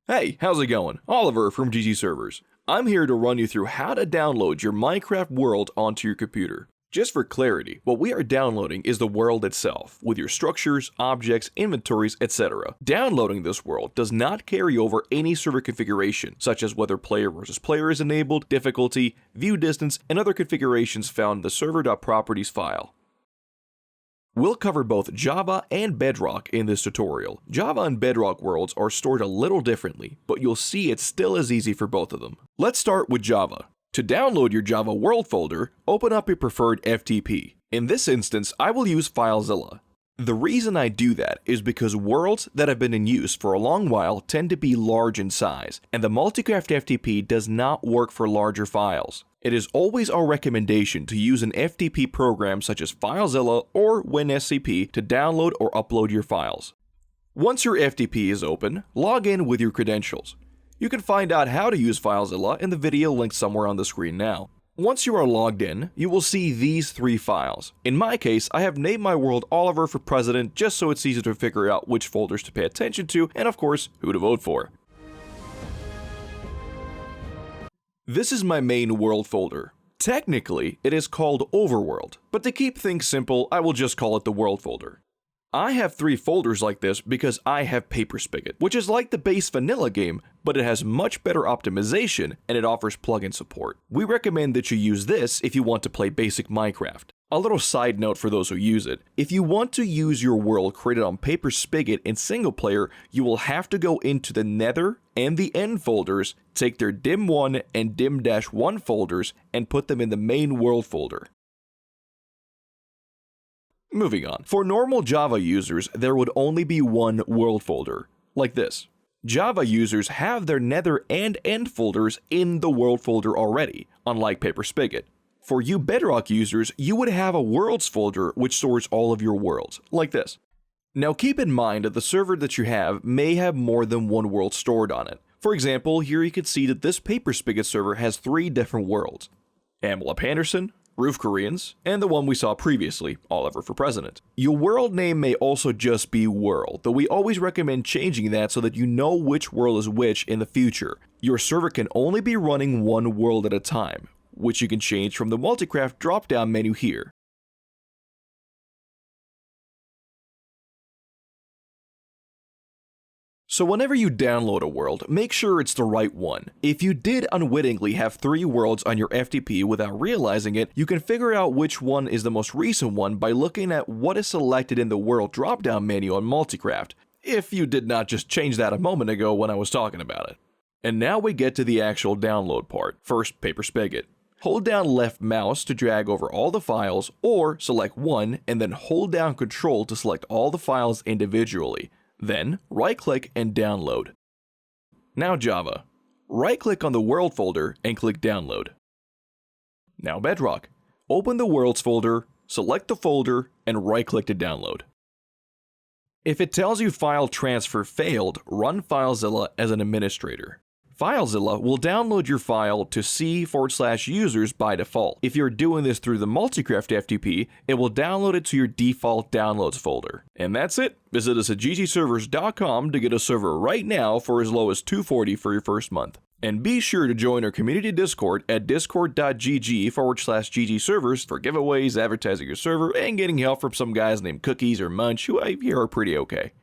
Hey, how's it going? Oliver from GGServers. I'm here to run you through how to download your Minecraft world onto your computer. Just for clarity, what we are downloading is the world itself, with your structures, objects, inventories, etc. Downloading this world does not carry over any server configuration, such as whether player versus player is enabled, difficulty, view distance, and other configurations found in the server.properties file. We'll cover both Java and Bedrock in this tutorial. Java and Bedrock worlds are stored a little differently, but you'll see it's still as easy for both of them. Let's start with Java. To download your Java world folder, open up your preferred FTP. In this instance, I will use FileZilla. The reason I do that is because worlds that have been in use for a long while tend to be large in size, and the Multicraft FTP does not work for larger files. It is always our recommendation to use an FTP program such as FileZilla or WinSCP to download or upload your files. Once your FTP is open, log in with your credentials. You can find out how to use FileZilla in the video linked somewhere on the screen now. Once you are logged in, you will see these three files. In my case, I have named my world Oliver for President just so it's easy to figure out which folders to pay attention to and of course, who to vote for. This is my main world folder. Technically, it is called Overworld, but to keep things simple, I will just call it the world folder. I have three folders like this because I have PaperSpigot, which is like the base vanilla game, but it has much better optimization and it offers plugin support. We recommend that you use this if you want to play basic Minecraft. A little side note for those who use it, if you want to use your world created on PaperSpigot in single player, you will have to go into the Nether and the End folders, take their dim1 and dim-1 folders, and put them in the main world folder. Moving on. For normal Java users, there would only be one world folder, like this. Java users have their Nether and End folders in the world folder already, unlike PaperSpigot. For you Bedrock users, you would have a worlds folder which stores all of your worlds, like this. Now keep in mind that the server that you have may have more than one world stored on it. For example, here you can see that this PaperSpigot server has three different worlds. Amalip Anderson, Roof Koreans, and the one we saw previously, Oliver for President. Your world name may also just be world, though we always recommend changing that so that you know which world is which in the future. Your server can only be running one world at a time, which you can change from the Multicraft drop-down menu here. So whenever you download a world, make sure it's the right one. If you did unwittingly have three worlds on your FTP without realizing it, you can figure out which one is the most recent one by looking at what is selected in the world drop-down menu on Multicraft, if you did not just change that a moment ago when I was talking about it. And now we get to the actual download part. First, PaperSpigot. Hold down left mouse to drag over all the files, or select one and then hold down Control to select all the files individually. Then, right-click and download. Now Java. Right-click on the world folder and click download. Now Bedrock. Open the worlds folder, select the folder, and right-click to download. If it tells you file transfer failed, run FileZilla as an administrator. FileZilla will download your file to C/users by default. If you're doing this through the Multicraft FTP, it will download it to your default downloads folder. And that's it. Visit us at GGServers.com to get a server right now for as low as $240 for your first month. And be sure to join our community Discord at discord.gg/GGServers for giveaways, advertising your server, and getting help from some guys named Cookies or Munch who I hear are pretty okay.